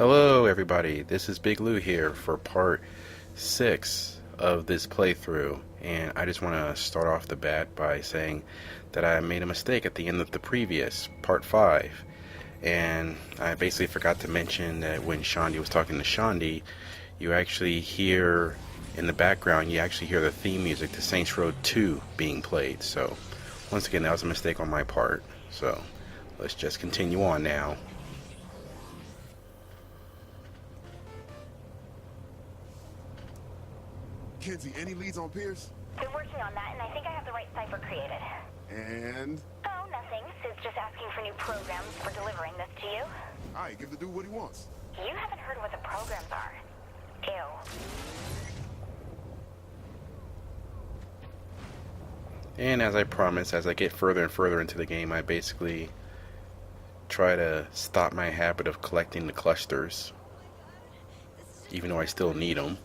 Hello everybody, this is Bigglou here for part 6 of this playthrough, and I just want to start off the bat by saying that I made a mistake at the end of the previous part 5, and I basically forgot to mention that when Shandi was talking to Shandi, you actually hear in the background, you actually hear the theme music to Saints Row 2 being played. So once again, that was a mistake on my part, so let's just continue on now. Kenzie, any leads on Pierce? Been working on that, and I think I have the right cipher created. And? Oh, nothing. Sid's just asking for new programs for delivering this to you. Alright, give the dude what he wants. You haven't heard what the programs are. Ew. And as I promised, as I get further and further into the game, I basically try to stop my habit of collecting the clusters, even though I still need them.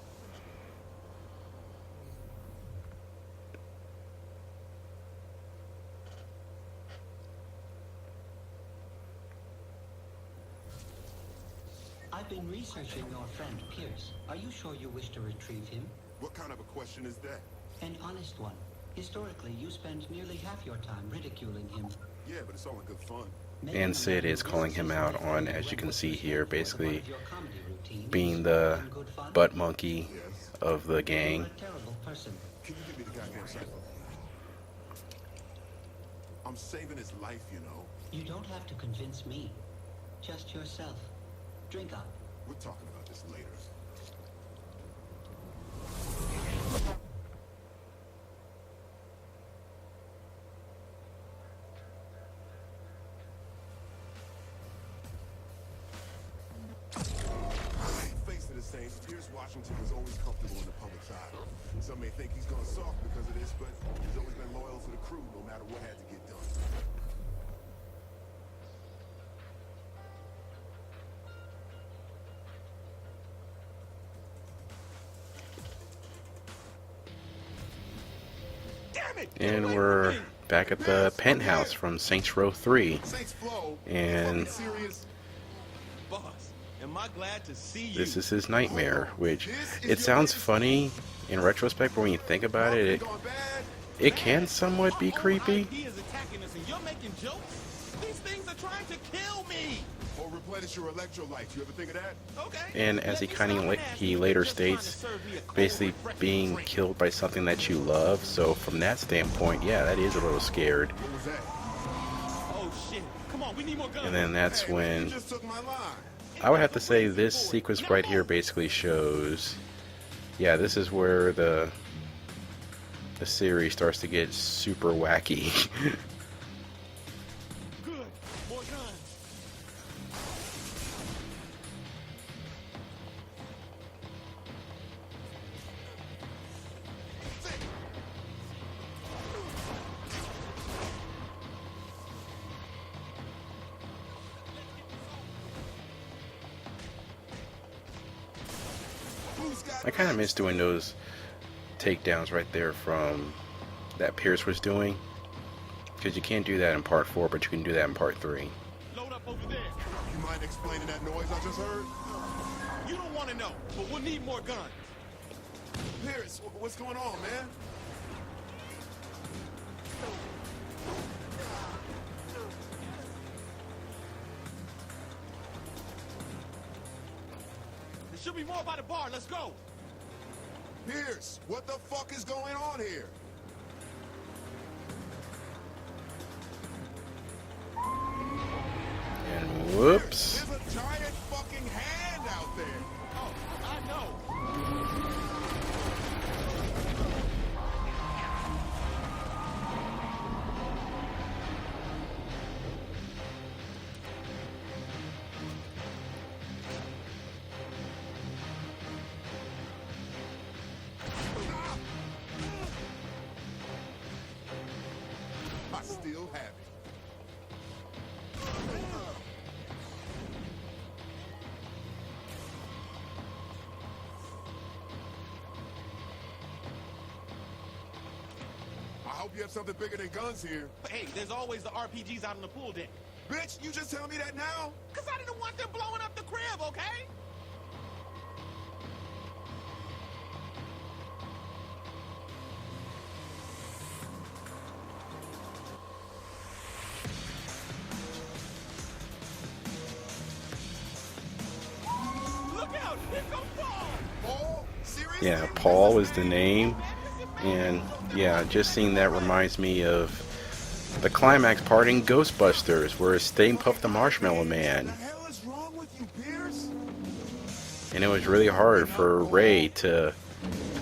I've been researching your friend, Pierce. Are you sure you wish to retrieve him? What kind of a question is that? An honest one. Historically, you spend nearly half your time ridiculing him. Yeah, but it's all in good fun. And Sid is calling him out on, as you can see here, basically being the butt monkey of the gang. You're a terrible person. Can you give me the goddamn cipher? I'm saving his life, you know. You don't have to convince me. Just yourself. Drink up. We're talking about this later. Face to the Saints, Pierce Washington was always comfortable in the public's eye. Some may think he's gone soft because of this, but he's always been loyal to the crew, no matter what had to get done. And we're back at the penthouse from Saints Row 3. And this is his nightmare, which it sounds funny in retrospect, but when you think about it, it can somewhat be creepy. Or replenish your electrolytes. You ever think of that? And as he later states, basically being killed by something that you love. So from that standpoint, yeah, that is a little scared. What was that? Oh shit. Come on, we need more guns. And then that's Hey, when you just took my line. I would have to say this sequence right here basically shows, yeah, this is where the series starts to get super wacky. Good. More guns. I kind of miss doing those takedowns right there from that Pierce was doing, because you can't do that in part 4, but you can do that in part 3. Load up over there. You mind explaining that noise I just heard? You don't want to know, but we'll need more guns. Pierce, what's going on, man? There should be more by the bar. Let's go. Pierce, what the fuck is going on here? And whoops. There's a giant fucking hand out there. Oh, I know. I still have it. I hope you have something bigger than guns here. Hey, there's always the RPGs out on the pool deck. Bitch, you just tell me that now? Cause I didn't want them blowing up the crib, okay? Look out! Here comes Paul! Paul? Seriously? Yeah, Paul was the name. And yeah, just seeing that reminds me of the climax part in Ghostbusters, where Stay Puft the Marshmallow Man. What the hell is wrong with you, Pierce? And it was really hard for Ray to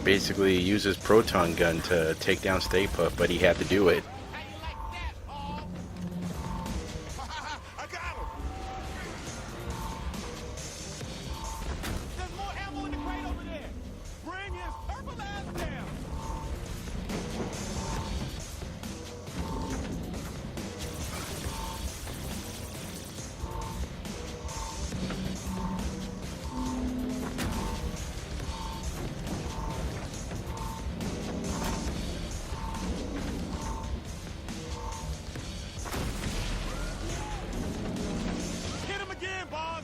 basically use his proton gun to take down Stay Puft, but he had to do it. How you like that, Paul? I got him! There's more ammo in the crate over there. Bring his purple ass down. Hit him again, boss.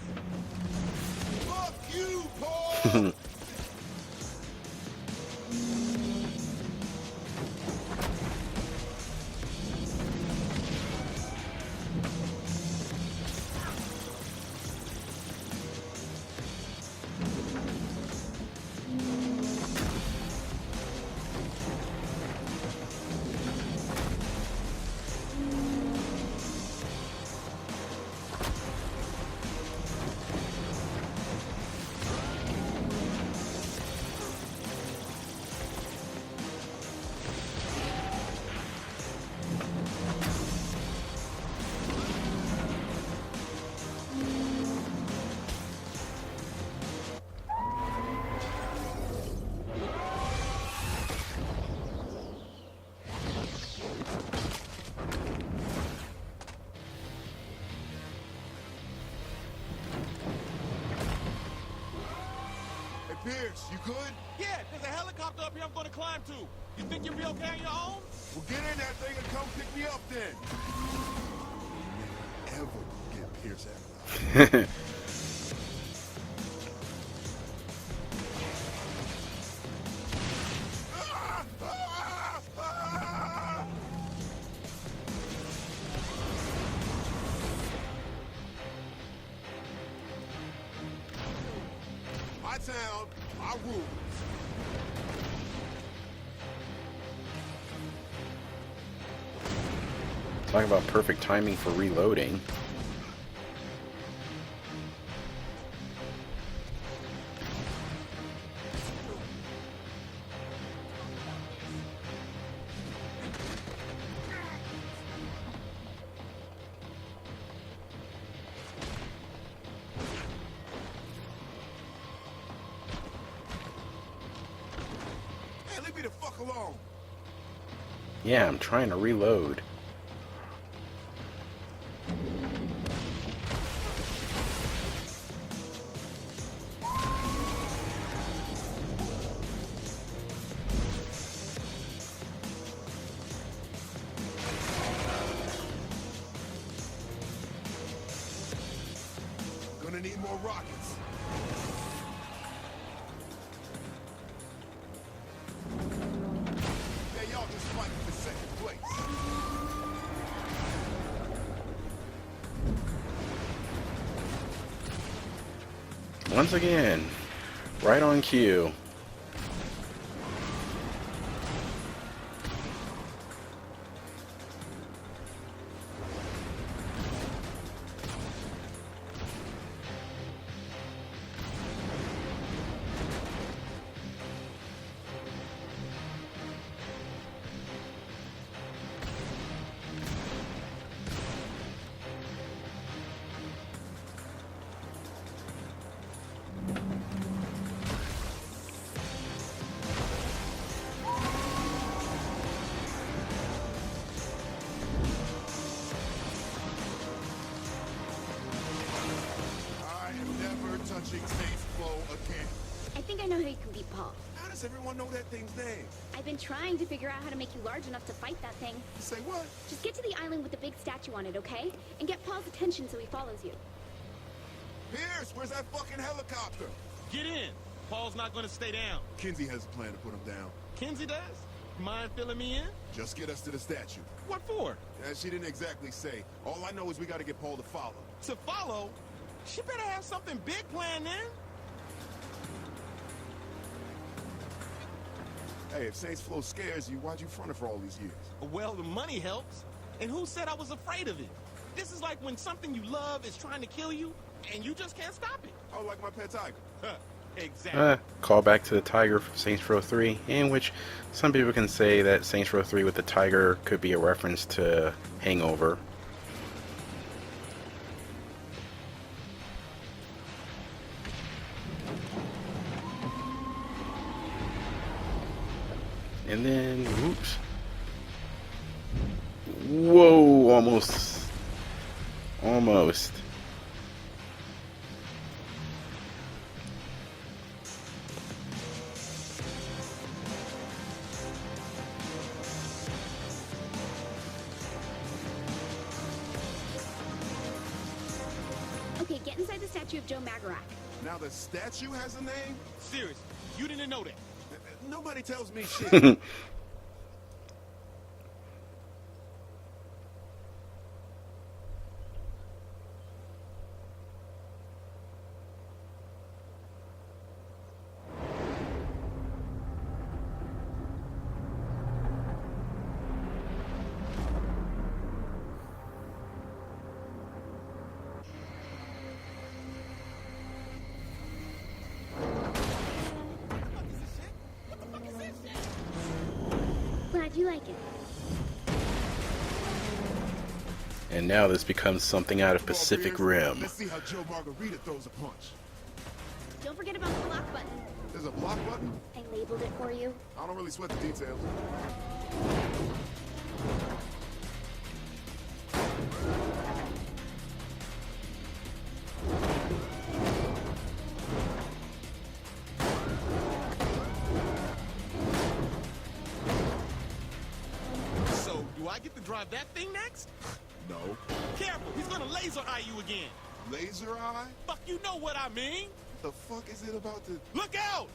Fuck you, Paul! Hey, Pierce, you good? Yeah, there's a helicopter up here I'm gonna climb to. You think you'll be okay on your own? Well, get in that thing and come pick me up then. Ever get Pierce out. Ah! Ah! Ah! My town, my rules. Talking about perfect timing for reloading. Hey, leave me the fuck alone. Yeah, I'm trying to reload. Gonna need more rockets. Yeah, y'all just fight for second place. Once again, right on cue. I am never touching Saints Flow again. I think I know how you can beat Paul. How does everyone know that thing's name? I've been trying to figure out how to make you large enough to fight that thing. Say what? Just get to the island with the big statue on it, okay? And get Paul's attention so he follows you. Pierce, where's that fucking helicopter? Get in. Paul's not gonna stay down. Kinsey has a plan to put him down. Kinsey does? Mind filling me in? Just get us to the statue. What for? She didn't exactly say. All I know is we gotta get Paul to follow. To follow? She better have something big planned then. Hey, if Saints Flow scares you, why'd you front it for all these years? Well, the money helps. And who said I was afraid of it? This is like when something you love is trying to kill you, and you just can't stop it. Oh, like my pet tiger. Exactly. Call back to the Tiger from Saints Row 3, in which some people can say that Saints Row 3 with the Tiger could be a reference to Hangover. And then, whoops. Whoa, almost. Almost. Okay, get inside the statue of Joe Magarac. Now the statue has a name? Seriously, you didn't know that. Nobody tells me shit. Glad you like it. And now this becomes something out of Pacific Come on, Pierce. Rim. Let's see how Joe Margarita throws a punch. Don't forget about the block button. There's a block button? I labeled it for you. I don't really sweat the details. So, do I get to drive that thing next? No. Careful, he's gonna laser eye you again. Laser eye? Fuck, you know what I mean. The fuck is it about to... Look out!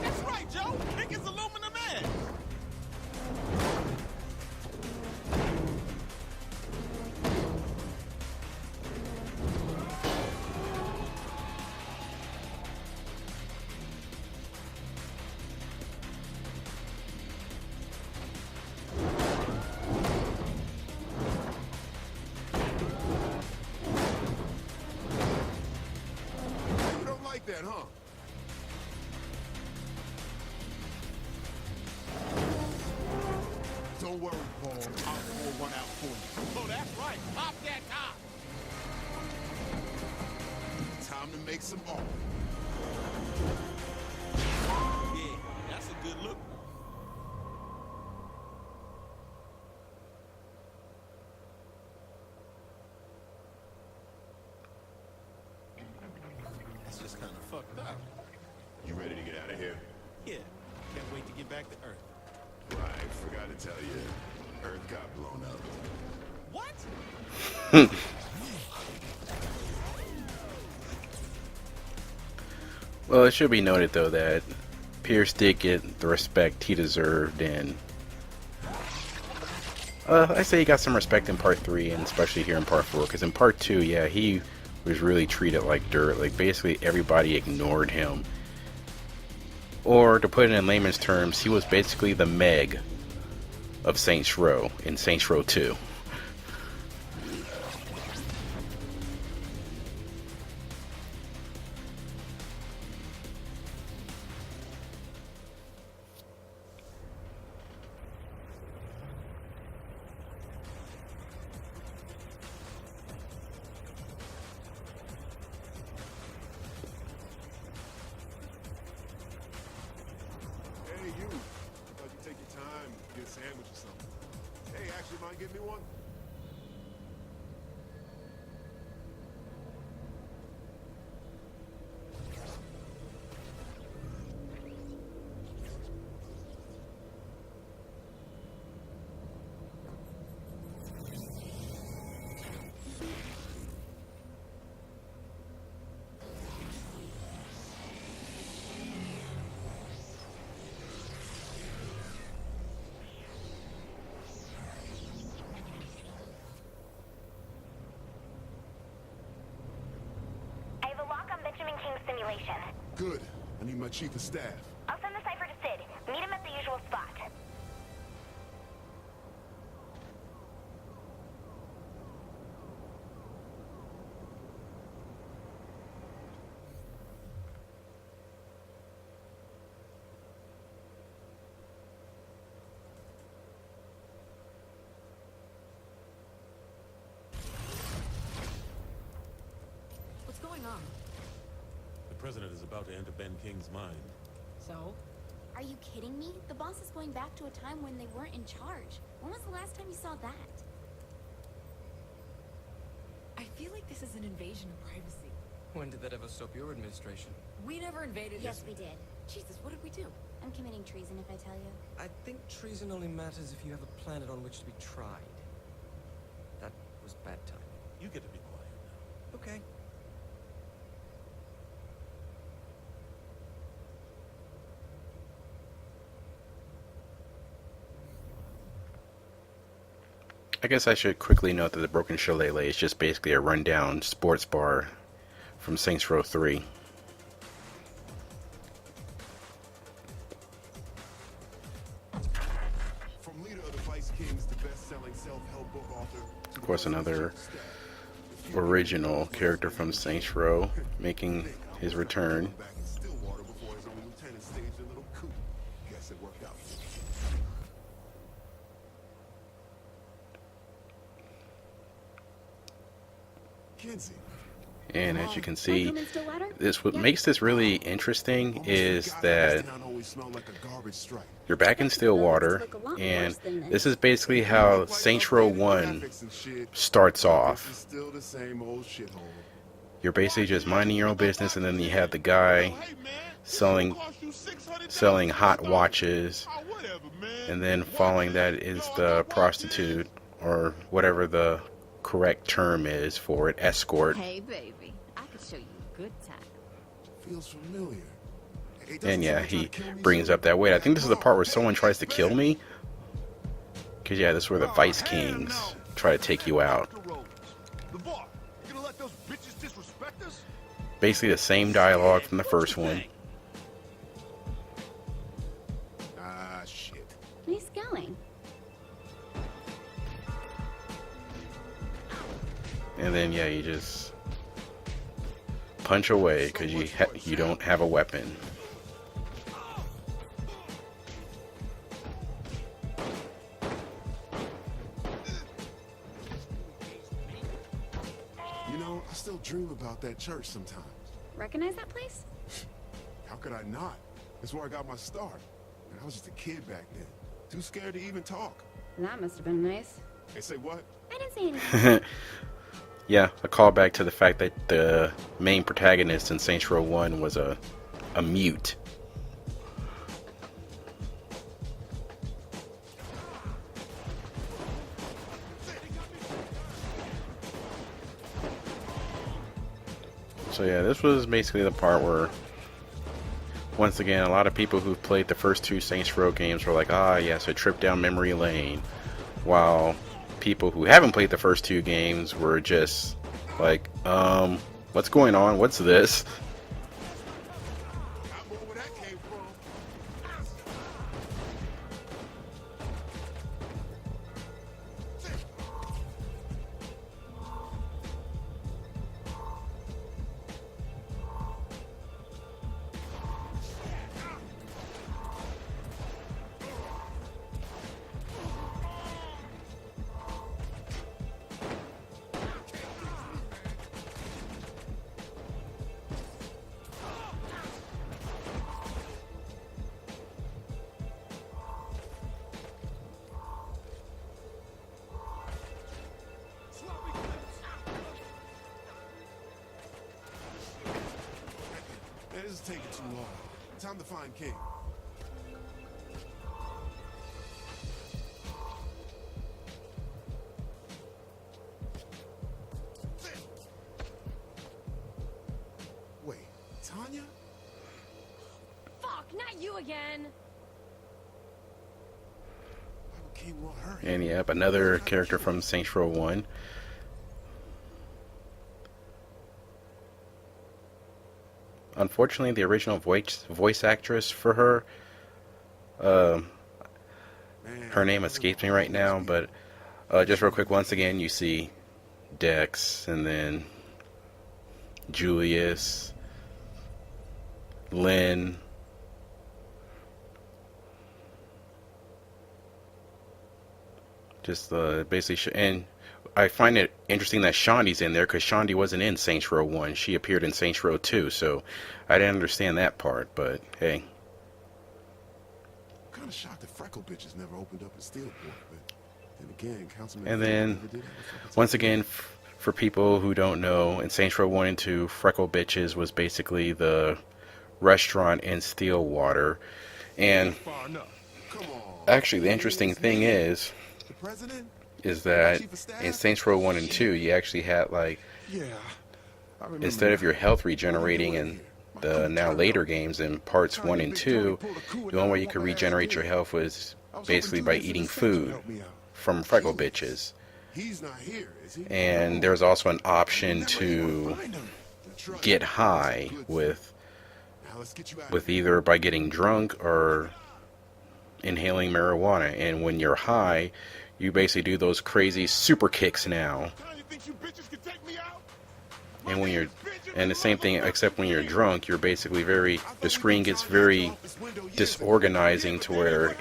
That's right, Joe. Think it's aluminum ass. You don't like that, huh? Don't worry, Paul. I'll pour one out for you. Oh, that's right. Pop that top. Time to make some art. Yeah, that's a good look. That's just kind of fucked up. You ready to get out of here? Yeah, can't wait to get back to Earth. Right, forgot to tell you. Earth got blown up. What? Well, it should be noted, though, that Pierce did get the respect he deserved, and I say he got some respect in Part 3, and especially here in Part 4, because in Part 2, yeah, he was really treated like dirt. Like, basically everybody ignored him. Or, to put it in layman's terms, he was basically the Meg of Saints Row in Saints Row 2. Hey, you. Thought you'd take your time, get a sandwich or something. Hey, actually, mind getting me one? location. Good. I need my chief of staff. I'll send the cipher to Sid. Meet him at the usual spot. What's going on? The president is about to enter Ben King's mind. So? Are you kidding me? The boss is going back to a time when they weren't in charge. When was the last time you saw that? I feel like this is an invasion of privacy. When did that ever stop your administration? We never invaded. Yes, we did. Jesus, what did we do? I'm committing treason if I tell you. I think treason only matters if you have a planet on which to be tried. That was bad timing. You get to be quiet now. Okay. I guess I should quickly note that the Broken Shillelagh is just basically a rundown sports bar from Saints Row 3. From leader of the Vice Kings to best-selling self-help book author. Of course, another original character from Saints Row making his return. Back in Stillwater before his own lieutenant staged a little coup. Guess it worked out. Kenzie. And as you can see, Welcome in Stillwater? what makes this really interesting is that you're back in Stillwater, and this is basically how Saints Row 1 starts off. You're basically just minding your own business, and then you have the guy selling hot watches, and then following that is the prostitute, or whatever the correct term is for it, escort. Hey, baby, I could show you a good time. Feels familiar. And yeah, he brings up that, wait, I think this is the part where someone tries to kill me. Because yeah, this is where the Vice Kings try to take you out. Basically the same dialogue from the first one. Ah, shit. Nice going. And then yeah, you just punch away because you don't have a weapon. You know, I still dream about that church sometimes. Recognize that place? How could I not? It's where I got my start. And I was just a kid back then. Too scared to even talk. That must have been nice. Hey, say what? I didn't say anything. Yeah, a callback to the fact that the main protagonist in Saints Row 1 was a mute. So yeah, this was basically the part where, once again, a lot of people who've played the first two Saints Row games were like, ah yes, a trip down memory lane, while people who haven't played the first two games were just like, what's going on? What's this? This is taking too long. Time to find King. Wait, Tanya? Fuck, not you again! Why would King want her? And yep, another character from Saints Row 1. unfortunately, the original voice actress for her, her name escapes me right now, but just real quick, once again, you see Dex, and then Julius, Lynn, just basically, and I find it interesting that Shondi's in there, because Shondi wasn't in Saints Row 1. She appeared in Saints Row 2, so I didn't understand that part, but hey. I'm kind of shocked that Freckle bitches never opened up in Steelport, but then again, Councilman... And then, once again, for people who don't know, in Saints Row 1 and 2, Freckle Bitches was basically the restaurant in Stillwater. And actually, the interesting thing is that in Saints Row 1 and 2, you actually had, like, instead of your health regenerating in the now later games in parts 1 and 2, the only way you could regenerate your health was basically by eating food from Freckle Bitches. And there's also an option to get high with either by getting drunk or inhaling marijuana. And when you're high, you basically do those crazy super kicks now. And when you're, and the same thing, except when you're drunk, you're basically the screen gets very disorganizing to where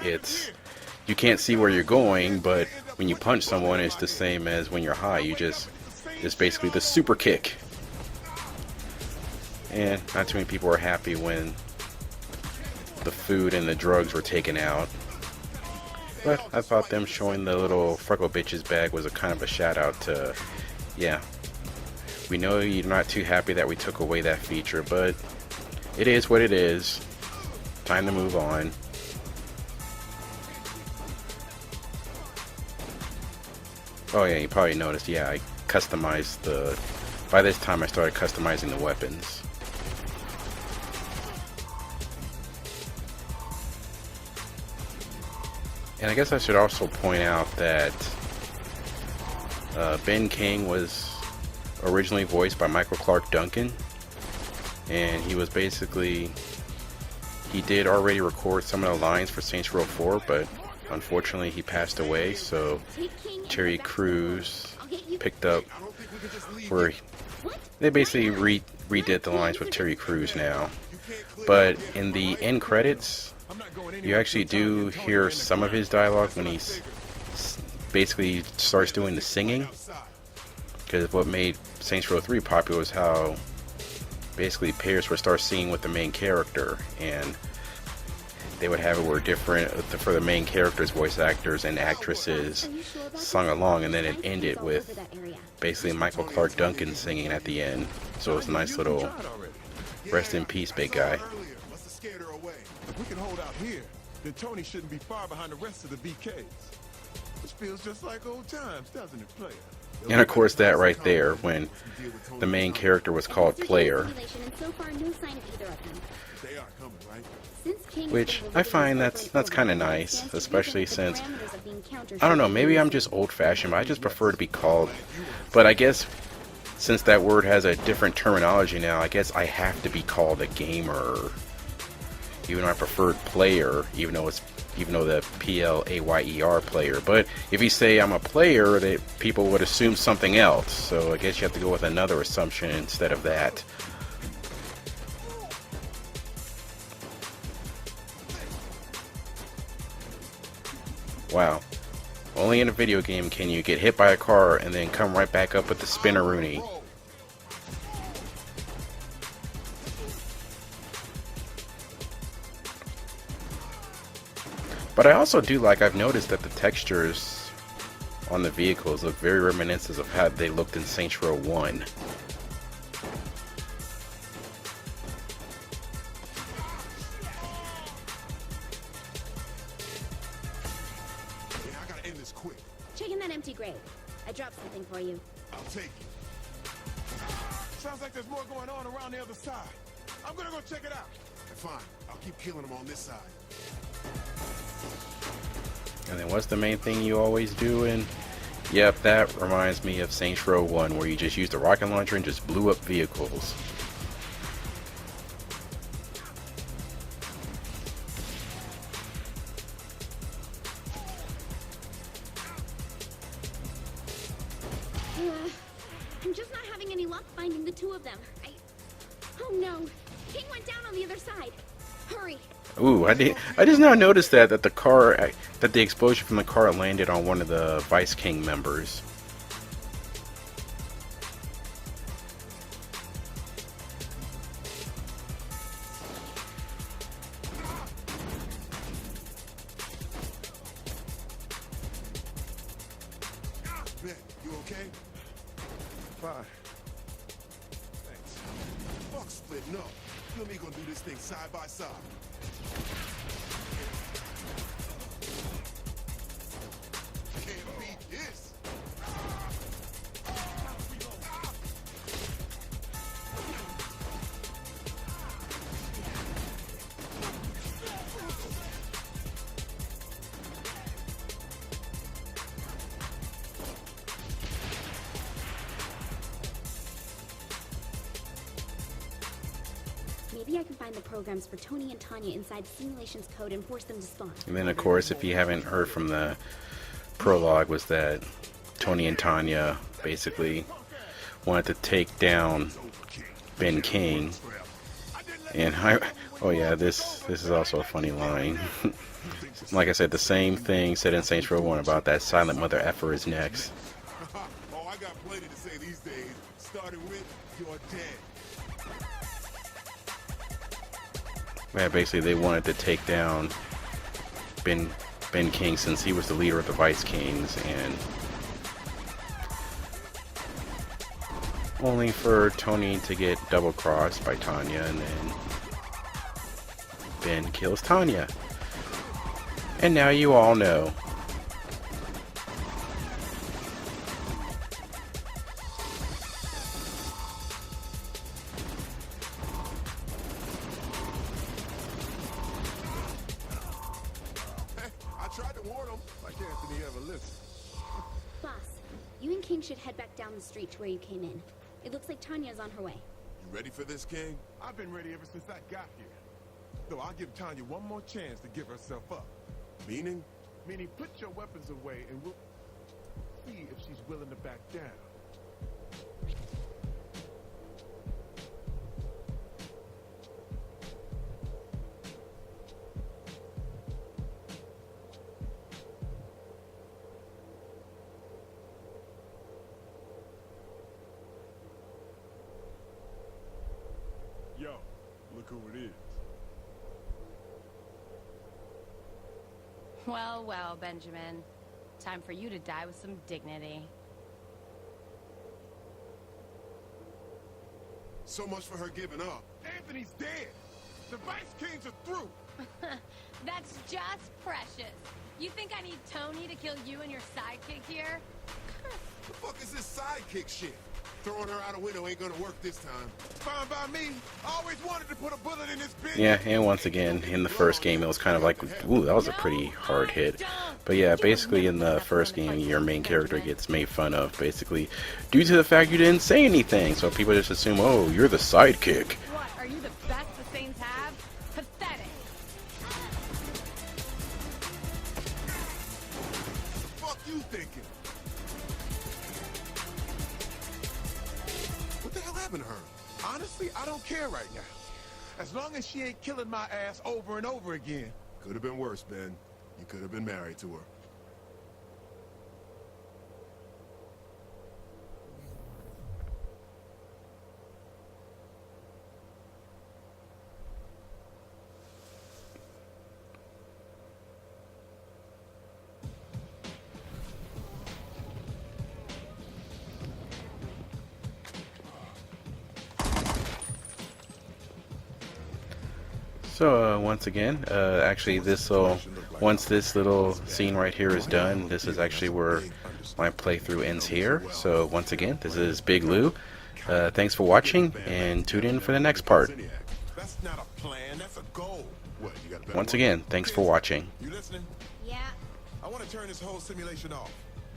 you can't see where you're going, but when you punch someone, it's the same as when you're high. It's basically the super kick. And not too many people were happy when the food and the drugs were taken out. But I thought them showing the little Freckle Bitches bag was a kind of a shout out to, yeah. We know you're not too happy that we took away that feature, but it is what it is. Time to move on. Oh yeah, you probably noticed, yeah, I customized by this time I started customizing the weapons. And I guess I should also point out that Ben King was originally voiced by Michael Clark Duncan, and he was basically, he did already record some of the lines for Saints Row 4, but unfortunately he passed away, so Terry Crews picked up where they basically redid the lines with Terry Crews now. But in the end credits, you actually do hear some of his dialogue when he basically starts doing the singing. Because what made Saints Row 3 popular was how basically players would start singing with the main character, and they would have it where different, for the main characters, voice actors and actresses sung along, and then it ended with basically Michael Clark Duncan singing at the end. So it was a nice little rest in peace, big guy. If we can hold out here, then Tony shouldn't be far behind the rest of the BKs. This feels just like old times, doesn't it, player? And of course that right there, when the main character was called Player. Which I find that's kind of nice, especially since, I don't know, maybe I'm just old-fashioned, but I just prefer to be called, but I guess since that word has a different terminology now, I guess I have to be called a gamer, even though I preferred player, even though the P-L-A-Y-E-R player. But if you say I'm a player, people would assume something else, so I guess you have to go with another assumption instead of that. Wow. Only in a video game can you get hit by a car and then come right back up with the spinneroonie. But I also do like, I've noticed that the textures on the vehicles look very reminiscent of how they looked in Saints Row 1. Check in that empty grave. I dropped something for you. I'll take it. Sounds like there's more going on around the other side. I'm gonna go check it out. Fine. I'll keep killing them on this side. And then what's the main thing you always do? And yep, that reminds me of Saints Row 1, where you just used a rocket launcher and just blew up vehicles. I'm just not having any luck finding the two of them. Oh no! King went down on the other side. Hurry! Ooh, I just now noticed that the explosion from the car landed on one of the Vice King members. Ben, you okay? Fine. Thanks. Fuck splitting up. You and me gonna do this thing side by side. Can't beat this. Maybe I can find the programs for Tony and Tanya inside simulation's code and force them to spawn. And then, of course, if you haven't heard from the prologue, was that Tony and Tanya basically wanted to take down Ben King. And oh yeah, this is also a funny line. Like I said, the same thing said in Saints Row 1 about that silent mother effer is next. Oh, I got plenty to say these days. Starting with, you're dead. Yeah, basically they wanted to take down Ben King since he was the leader of the Vice Kings, and only for Tony to get double crossed by Tanya, and then Ben kills Tanya. And now you all know. I tried to warn him, like Anthony ever listened. Boss, you and King should head back down the street to where you came in. It looks like Tanya's on her way. You ready for this, King? I've been ready ever since I got here. Though I'll give Tanya one more chance to give herself up. Meaning? Meaning put your weapons away and we'll see if she's willing to back down. Yo, look who it is. Well, well, Benjamin. Time for you to die with some dignity. So much for her giving up. Anthony's dead. The Vice Kings are through. That's just precious. You think I need Tony to kill you and your sidekick here? The fuck is this sidekick shit? Throwing her out a window ain't gonna work this time. Fine by me. I always wanted to put a bullet in this bitch. Yeah, and once again, in the first game, it was kind of like, ooh, that was a pretty hard hit. But yeah, basically in the first game, your main character gets made fun of, basically, due to the fact you didn't say anything. So people just assume, oh, you're the sidekick. What, are you the best the Saints have? Pathetic. Fuck you thinking? What the hell happened to her? Honestly, I don't care right now. As long as she ain't killing my ass over and over again. Could have been worse, Ben. You could have been married to her. So once again, actually once this little scene right here is done, this is actually where my playthrough ends here. So once again, this is Bigglou. Thanks for watching, and tune in for the next part. That's not a plan, that's a goal. What, you got a better Once one? again, thanks for watching. You listening? Yeah, I want to turn this whole simulation off.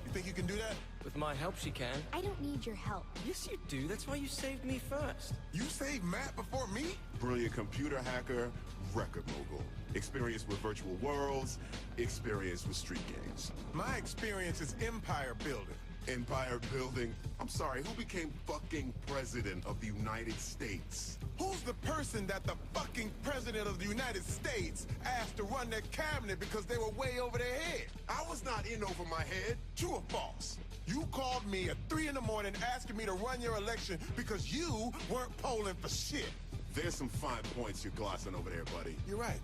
You think you can do that? With my help, she can. I don't need your help. Yes, you do. That's why you saved me first. You saved Matt before me? Brilliant computer hacker, record mogul. Experience with virtual worlds, experience with street games. My experience is empire building. Empire building. I'm sorry, who became fucking president of the United States? Who's the person that the fucking president of the United States asked to run their cabinet because they were way over their head? I was not in over my head. True or false? You called me at 3 in the morning asking me to run your election because you weren't polling for shit. There's some fine points you're glossing over there, buddy. You're right.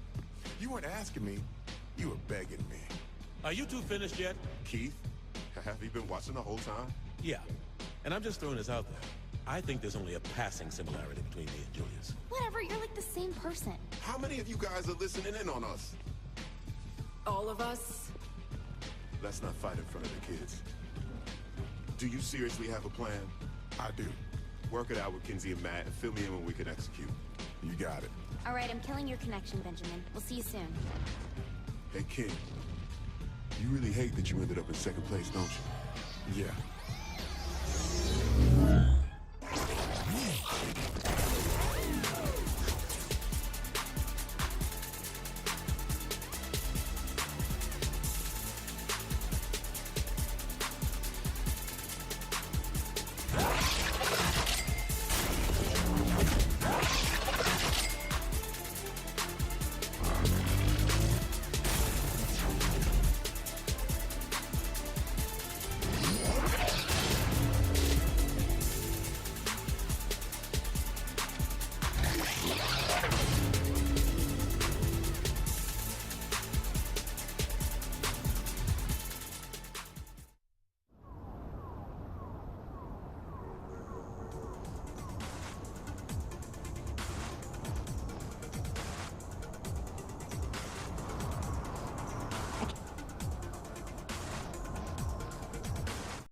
You weren't asking me, you were begging me. Are you two finished yet? Keith, have you been watching the whole time? Yeah. And I'm just throwing this out there. I think there's only a passing similarity between me and Julius. Whatever, you're like the same person. How many of you guys are listening in on us? All of us? Let's not fight in front of the kids. Do you seriously have a plan? I do. Work it out with Kinsey and Matt and fill me in when we can execute. You got it. All right, I'm killing your connection, Benjamin. We'll see you soon. Hey, King. You really hate that you ended up in second place, don't you? Yeah.